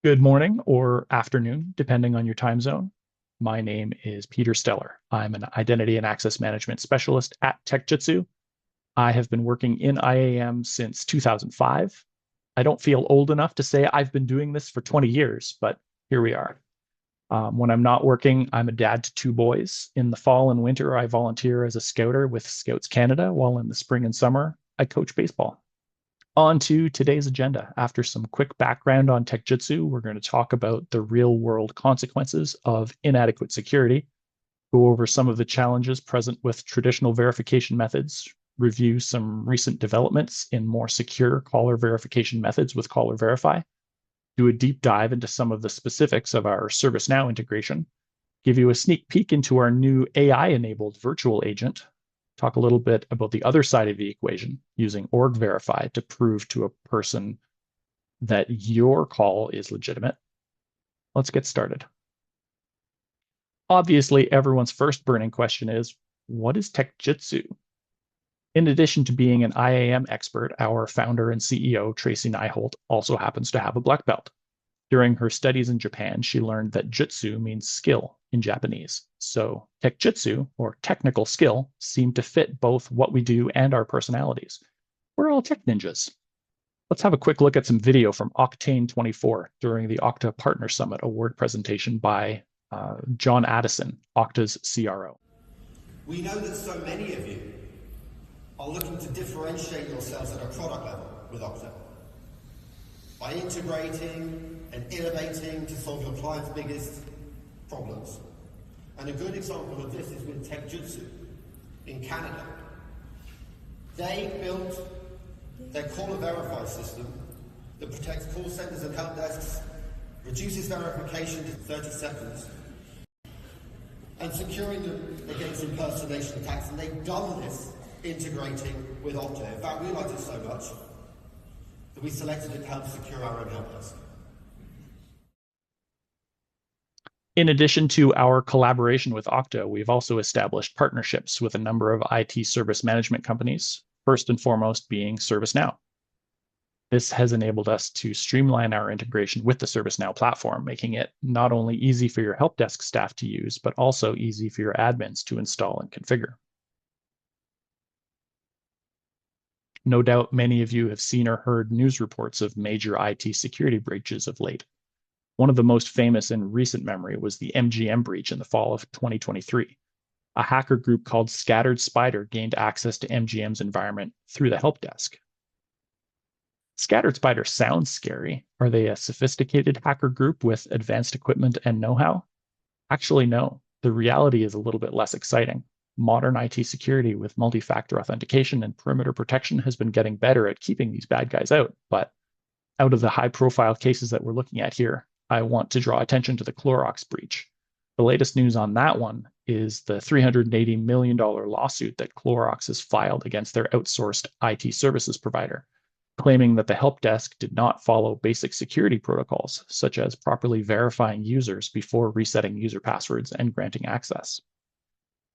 Good morning or afternoon, depending on your time zone. My name is Peter Steller. I'm an identity and access management specialist at TechJitsu. I have been working in IAM since 2005. I don't feel old enough to say I've been doing this for 20 years, but here we are. When I'm not working, I'm a dad to two boys. In the fall and winter, I volunteer as a scouter with Scouts Canada, while in the spring and summer, I coach baseball. On to today's agenda. After some quick background on TechJitsu, we're going to talk about the real world consequences of inadequate security, go over some of the challenges present with traditional verification methods, review some recent developments in more secure caller verification methods with OrgVerify, do a deep dive into some of the specifics of our ServiceNow integration, give you a sneak peek into our new AI enabled virtual agent, talk a little bit about the other side of the equation using OrgVerify to prove to a person that your call is legitimate. Let's get started. Obviously, everyone's first burning question is, what is TechJitsu? In addition to being an IAM expert, our founder and CEO, Tracy Nyholt, also happens to have a black belt. During her studies in Japan, she learned that jutsu means skill in Japanese. So tekjutsu, or technical skill, seemed to fit both what we do and our personalities. We're all tech ninjas. Let's have a quick look at some video from Octane 24 during the Okta Partner Summit award presentation by John Addison, Okta's CRO. We know that so many of you are looking to differentiate yourselves at a product level with Okta by integrating and innovating to solve your clients' biggest problems. And a good example of this is with TechJitsu in Canada. They built their OrgVerify system that protects call centers and help desks, reduces verification to 30 seconds, and securing them against impersonation attacks. And they've done this integrating with Okta. In fact, we liked it so much that we selected it to help secure our own help desk. In addition to our collaboration with Okta, we've also established partnerships with a number of IT service management companies, first and foremost being ServiceNow. This has enabled us to streamline our integration with the ServiceNow platform, making it not only easy for your help desk staff to use, but also easy for your admins to install and configure. No doubt many of you have seen or heard news reports of major IT security breaches of late. One of the most famous in recent memory was the MGM breach in the fall of 2023. A hacker group called Scattered Spider gained access to MGM's environment through the help desk. Scattered Spider sounds scary. Are they a sophisticated hacker group with advanced equipment and know-how? Actually, no. The reality is a little bit less exciting. Modern IT security with multi-factor authentication and perimeter protection has been getting better at keeping these bad guys out. But out of the high-profile cases that we're looking at here, I want to draw attention to the Clorox breach. The latest news on that one is the $380 million lawsuit that Clorox has filed against their outsourced IT services provider, claiming that the help desk did not follow basic security protocols, such as properly verifying users before resetting user passwords and granting access.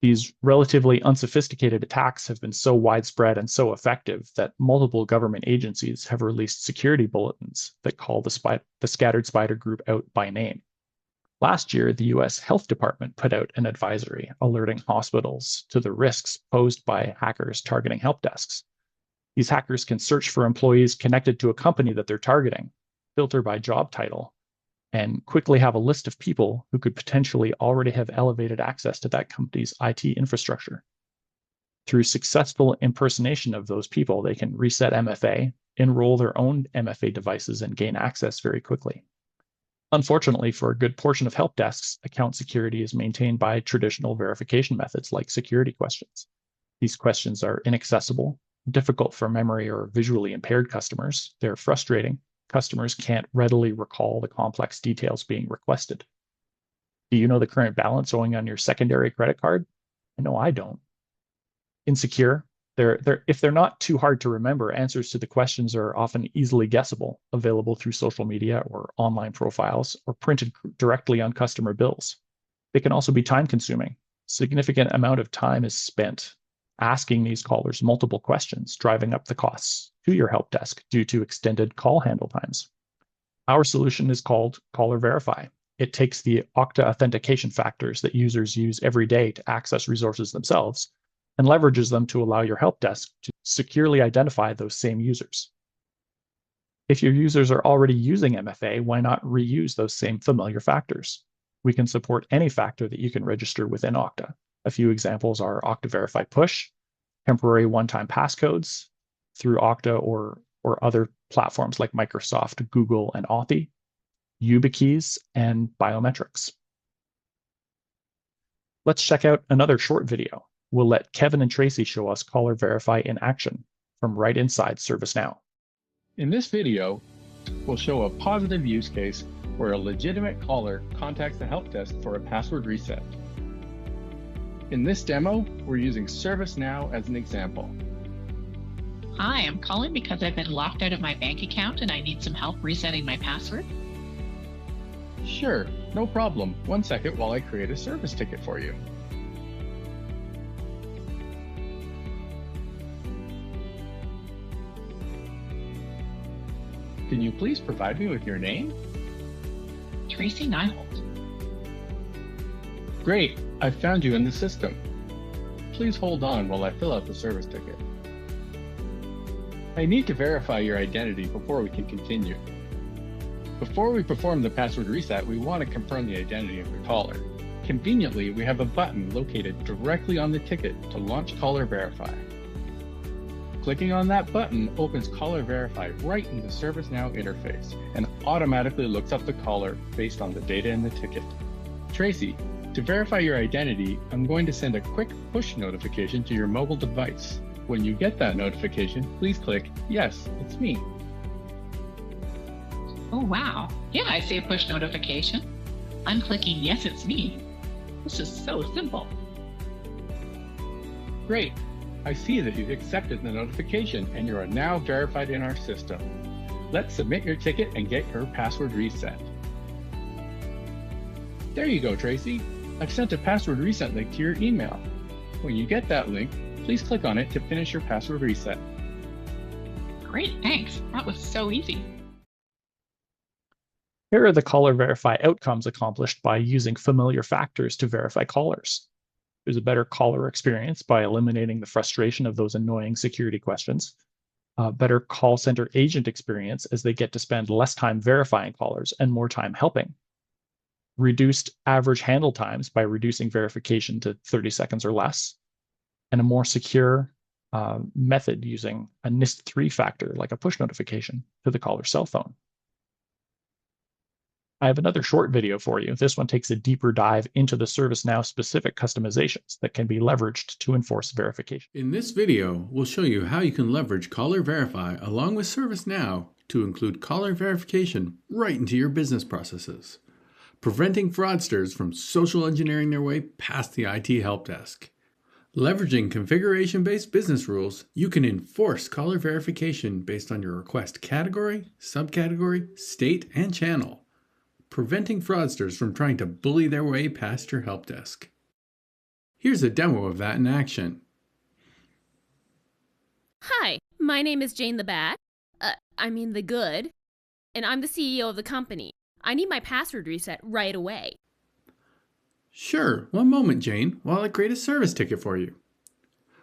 These relatively unsophisticated attacks have been so widespread and so effective that multiple government agencies have released security bulletins that call the Scattered Spider group out by name. Last year, the US Health Department put out an advisory alerting hospitals to the risks posed by hackers targeting help desks. These hackers can search for employees connected to a company that they're targeting, filter by job title, and quickly have a list of people who could potentially already have elevated access to that company's IT infrastructure. Through successful impersonation of those people, they can reset MFA, enroll their own MFA devices, and gain access very quickly. Unfortunately, for a good portion of help desks, account security is maintained by traditional verification methods like security questions. These questions are inaccessible, difficult for memory or visually impaired customers. They're frustrating. Customers can't readily recall the complex details being requested. Do you know the current balance owing on your secondary credit card? I know I don't. Insecure. If they're not too hard to remember, answers to the questions are often easily guessable, available through social media or online profiles, or printed directly on customer bills. They can also be time-consuming. Significant amount of time is spent asking these callers multiple questions, driving up the costs to your help desk due to extended call handle times. Our solution is called OrgVerify. It takes the Okta authentication factors that users use every day to access resources themselves and leverages them to allow your help desk to securely identify those same users. If your users are already using MFA, why not reuse those same familiar factors? We can support any factor that you can register within Okta. A few examples are Okta Verify Push, temporary one-time passcodes through Okta or other platforms like Microsoft, Google, and Authy, YubiKeys, and biometrics. Let's check out another short video. We'll let Kevin and Tracy show us OrgVerify in action from right inside ServiceNow. In this video, we'll show a positive use case where a legitimate caller contacts the help desk for a password reset. In this demo, we're using ServiceNow as an example. Hi, I'm calling because I've been locked out of my bank account and I need some help resetting my password. Sure, no problem. 1 second while I create a service ticket for you. Can you please provide me with your name? Tracy Nyholt. Great, I've found you in the system. Please hold on while I fill out the service ticket. I need to verify your identity before we can continue. Before we perform the password reset, we want to confirm the identity of the caller. Conveniently, we have a button located directly on the ticket to launch OrgVerify. Clicking on that button opens OrgVerify right in the ServiceNow interface and automatically looks up the caller based on the data in the ticket. Tracy, to verify your identity, I'm going to send a quick push notification to your mobile device. When you get that notification, please click, "Yes, it's me." Oh, wow. Yeah, I see a push notification. I'm clicking, "Yes, it's me." This is so simple. Great. I see that you've accepted the notification and you are now verified in our system. Let's submit your ticket and get your password reset. There you go, Tracy. I've sent a password reset link to your email. When you get that link, please click on it to finish your password reset. Great, thanks. That was so easy. Here are the OrgVerify outcomes accomplished by using familiar factors to verify callers. There's a better caller experience by eliminating the frustration of those annoying security questions. Better call center agent experience as they get to spend less time verifying callers and more time helping. Reduced average handle times by reducing verification to 30 seconds or less. And a more secure method using a NIST3 factor like a push notification to the caller's cell phone. I have another short video for you. This one takes a deeper dive into the ServiceNow specific customizations that can be leveraged to enforce verification. In this video, we'll show you how you can leverage OrgVerify along with ServiceNow to include caller verification right into your business processes, preventing fraudsters from social engineering their way past the IT help desk. Leveraging configuration-based business rules, you can enforce caller verification based on your request category, subcategory, state, and channel, preventing fraudsters from trying to bully their way past your help desk. Here's a demo of that in action. Hi, my name is Jane the Bad. The Good, and I'm the CEO of the company. I need my password reset right away. Sure, one moment, Jane, while I create a service ticket for you.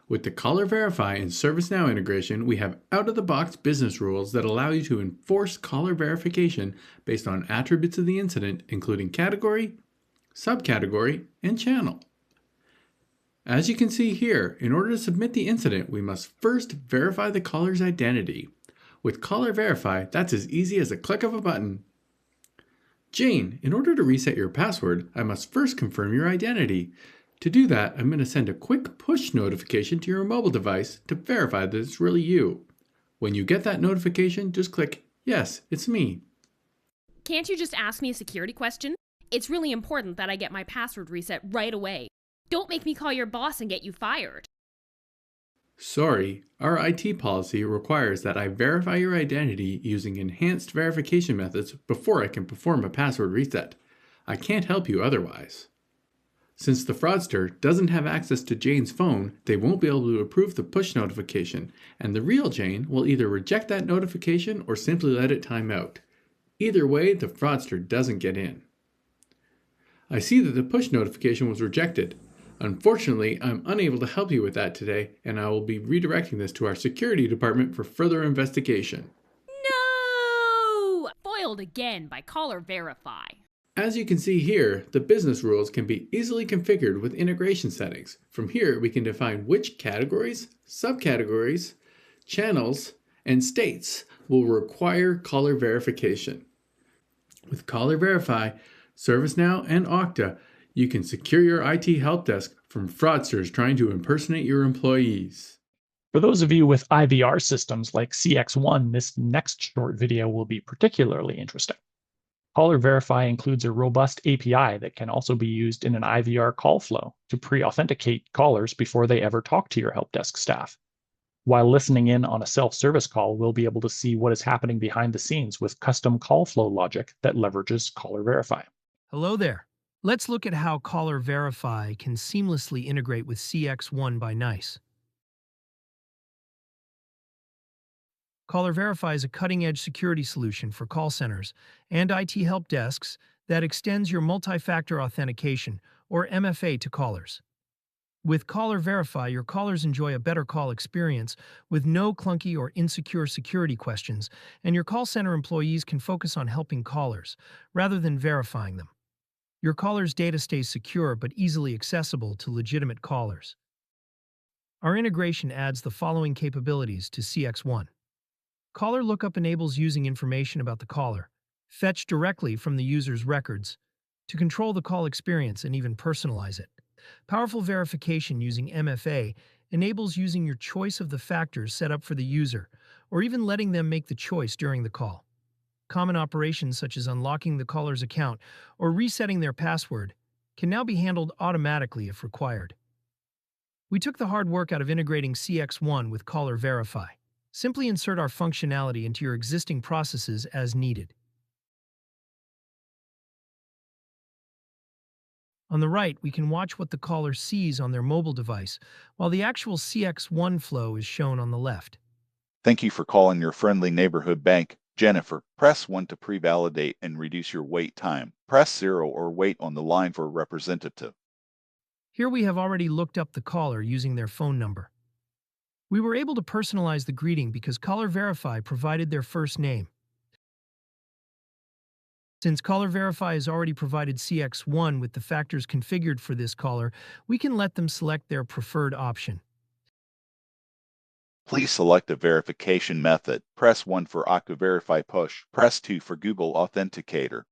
With the OrgVerify and ServiceNow integration, we have out-of-the-box business rules that allow you to enforce caller verification based on attributes of the incident, including category, subcategory, and channel. As you can see here, in order to submit the incident, we must first verify the caller's identity. With OrgVerify, that's as easy as a click of a button. Jane, in order to reset your password, I must first confirm your identity. To do that, I'm going to send a quick push notification to your mobile device to verify that it's really you. When you get that notification, just click, "Yes, it's me." Can't you just ask me a security question? It's really important that I get my password reset right away. Don't make me call your boss and get you fired. Sorry, our IT policy requires that I verify your identity using enhanced verification methods before I can perform a password reset. I can't help you otherwise. Since the fraudster doesn't have access to Jane's phone, they won't be able to approve the push notification, and the real Jane will either reject that notification or simply let it time out. Either way, the fraudster doesn't get in. I see that the push notification was rejected. Unfortunately, I'm unable to help you with that today, and I will be redirecting this to our security department for further investigation. No! Foiled again by caller verify. As you can see here, the business rules can be easily configured with integration settings. From here, we can define which categories, subcategories, channels, and states will require caller verification. With Caller Verify, ServiceNow, and Okta, you can secure your IT help desk from fraudsters trying to impersonate your employees. For those of you with IVR systems like CX1, this next short video will be particularly interesting. Caller Verify includes a robust API that can also be used in an IVR call flow to pre-authenticate callers before they ever talk to your help desk staff. While listening in on a self-service call, we'll be able to see what is happening behind the scenes with custom call flow logic that leverages Caller Verify. Hello there. Let's look at how Caller Verify can seamlessly integrate with CX1 by NICE. Caller Verify is a cutting-edge security solution for call centers and IT help desks that extends your multi-factor authentication, or MFA, to callers. With Caller Verify, your callers enjoy a better call experience with no clunky or insecure security questions, and your call center employees can focus on helping callers rather than verifying them. Your callers' data stays secure but easily accessible to legitimate callers. Our integration adds the following capabilities to CX1. Caller Lookup enables using information about the caller, fetched directly from the user's records, to control the call experience and even personalize it. Powerful verification using MFA enables using your choice of the factors set up for the user, or even letting them make the choice during the call. Common operations such as unlocking the caller's account or resetting their password can now be handled automatically if required. We took the hard work out of integrating CX1 with Caller Verify. Simply insert our functionality into your existing processes as needed. On the right, we can watch what the caller sees on their mobile device, while the actual CX1 flow is shown on the left. Thank you for calling your friendly neighborhood bank. Jennifer, press 1 to pre-validate and reduce your wait time. Press 0 or wait on the line for a representative. Here we have already looked up the caller using their phone number. We were able to personalize the greeting because Caller Verify provided their first name. Since Caller Verify has already provided CX1 with the factors configured for this caller, we can let them select their preferred option. Please select a verification method. Press 1 for Okta Verify Push. Press 2 for Google Authenticator.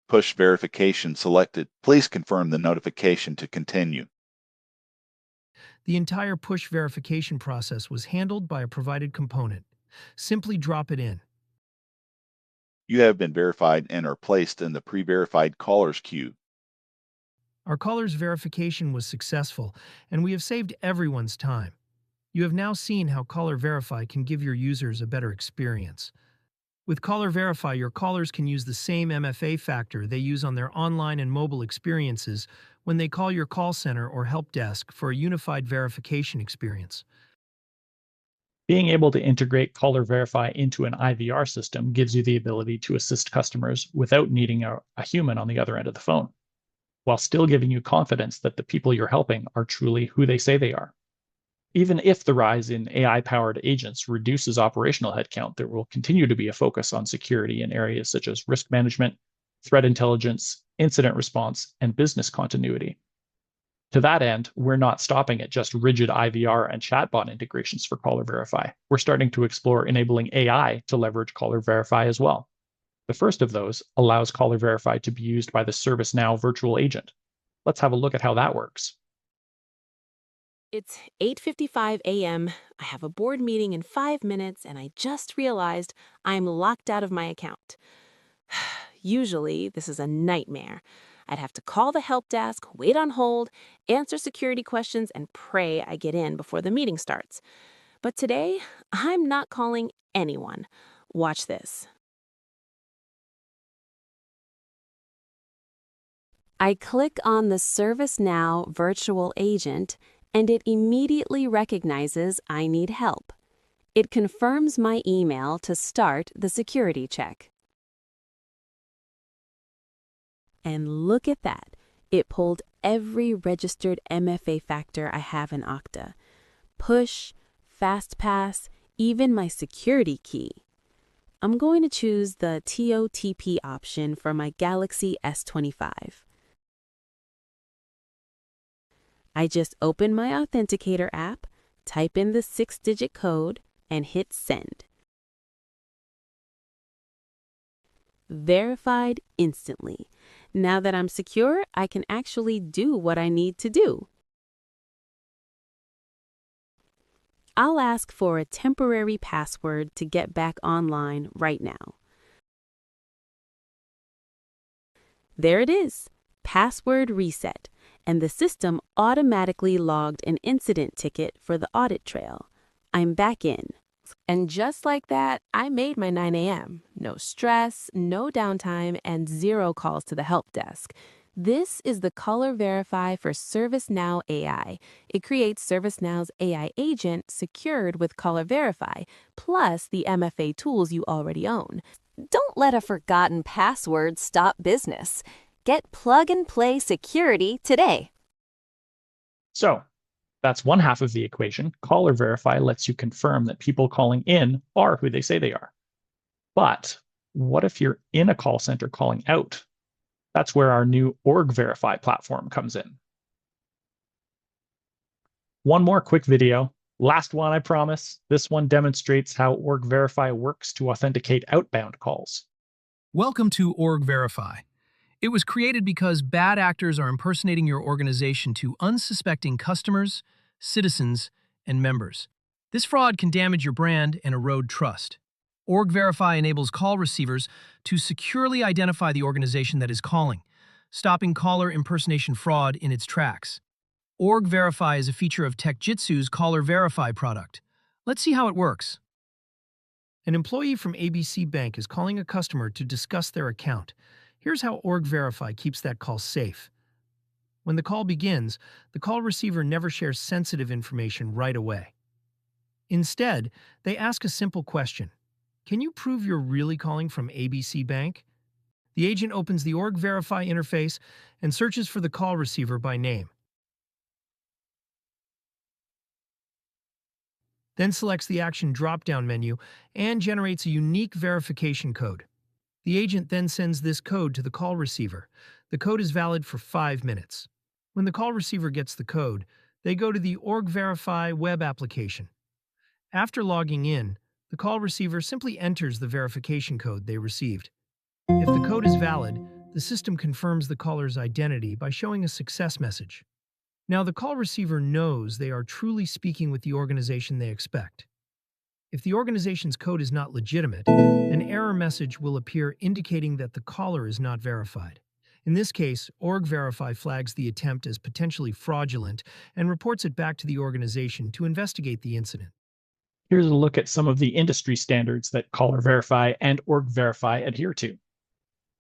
Push verification selected. Please confirm the notification to continue. The entire push verification process was handled by a provided component. Simply drop it in. You have been verified and are placed in the pre-verified callers queue. Our caller's verification was successful, and we have saved everyone's time. You have now seen how Caller Verify can give your users a better experience. With Caller Verify, your callers can use the same MFA factor they use on their online and mobile experiences when they call your call center or help desk for a unified verification experience. Being able to integrate Caller Verify into an IVR system gives you the ability to assist customers without needing a human on the other end of the phone, while still giving you confidence that the people you're helping are truly who they say they are. Even if the rise in AI-powered agents reduces operational headcount, there will continue to be a focus on security in areas such as risk management, threat intelligence, incident response, and business continuity. To that end, we're not stopping at just rigid IVR and chatbot integrations for Caller Verify. We're starting to explore enabling AI to leverage Caller Verify as well. The first of those allows Caller Verify to be used by the ServiceNow virtual agent. Let's have a look at how that works. It's 8:55 a.m. I have a board meeting in 5 minutes, and I just realized I'm locked out of my account. Usually, this is a nightmare. I'd have to call the help desk, wait on hold, answer security questions, and pray I get in before the meeting starts. But today, I'm not calling anyone. Watch this. I click on the ServiceNow virtual agent, and it immediately recognizes I need help. It confirms my email to start the security check. And look at that. It pulled every registered MFA factor I have in Okta. Push, FastPass, even my security key. I'm going to choose the TOTP option for my Galaxy S25. I just open my Authenticator app, type in the 6-digit code, and hit send. Verified instantly. Now that I'm secure, I can actually do what I need to do. I'll ask for a temporary password to get back online right now. There it is, password reset, and the system automatically logged an incident ticket for the audit trail. I'm back in. And just like that, I made my 9 a.m. No stress, no downtime, and 0 calls to the help desk. This is the OrgVerify for ServiceNow AI. It creates ServiceNow's AI agent secured with OrgVerify, plus the MFA tools you already own. Don't let a forgotten password stop business. Get plug-and-play security today. So that's one half of the equation. OrgVerify lets you confirm that people calling in are who they say they are. But what if you're in a call center calling out? That's where our new OrgVerify platform comes in. One more quick video. Last one, I promise. This one demonstrates how OrgVerify works to authenticate outbound calls. Welcome to OrgVerify. It was created because bad actors are impersonating your organization to unsuspecting customers, citizens, and members. This fraud can damage your brand and erode trust. OrgVerify enables call receivers to securely identify the organization that is calling, stopping caller impersonation fraud in its tracks. OrgVerify is a feature of TechJitsu's OrgVerify product. Let's see how it works. An employee from ABC Bank is calling a customer to discuss their account. Here's how OrgVerify keeps that call safe. When the call begins, the call receiver never shares sensitive information right away. Instead, they ask a simple question. Can you prove you're really calling from ABC Bank? The agent opens the OrgVerify interface and searches for the call receiver by name. Then selects the Action drop-down menu and generates a unique verification code. The agent then sends this code to the call receiver. The code is valid for 5 minutes. When the call receiver gets the code, they go to the OrgVerify web application. After logging in, the call receiver simply enters the verification code they received. If the code is valid, the system confirms the caller's identity by showing a success message. Now the call receiver knows they are truly speaking with the organization they expect. If the organization's code is not legitimate, an error message will appear indicating that the caller is not verified. In this case, OrgVerify flags the attempt as potentially fraudulent and reports it back to the organization to investigate the incident. Here's a look at some of the industry standards that OrgVerify and OrgVerify adhere to.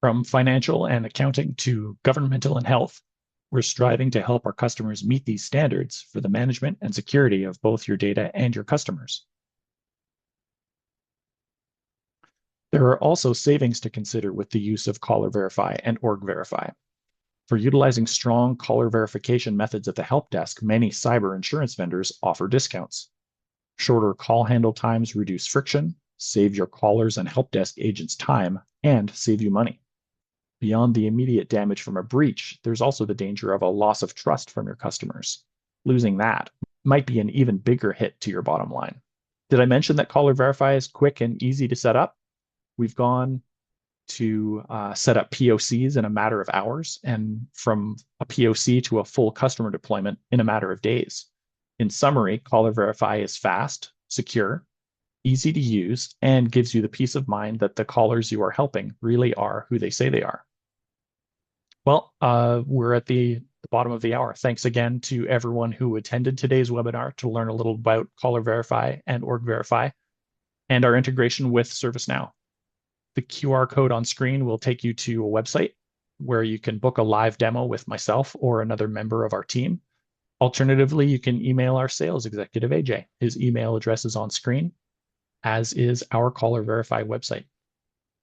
From financial and accounting to governmental and health, we're striving to help our customers meet these standards for the management and security of both your data and your customers. There are also savings to consider with the use of OrgVerify and OrgVerify. For utilizing strong caller verification methods at the help desk, many cyber insurance vendors offer discounts. Shorter call handle times reduce friction, save your callers and help desk agents time, and save you money. Beyond the immediate damage from a breach, there's also the danger of a loss of trust from your customers. Losing that might be an even bigger hit to your bottom line. Did I mention that OrgVerify is quick and easy to set up? We've gone to set up POCs in a matter of hours, and from a POC to a full customer deployment in a matter of days. In summary, OrgVerify is fast, secure, easy to use, and gives you the peace of mind that the callers you are helping really are who they say they are. Well, we're at the bottom of the hour. Thanks again to everyone who attended today's webinar to learn a little about OrgVerify and OrgVerify and our integration with ServiceNow. The QR code on screen will take you to a website where you can book a live demo with myself or another member of our team. Alternatively, you can email our sales executive, AJ. His email address is on screen. as is our Caller Verify website.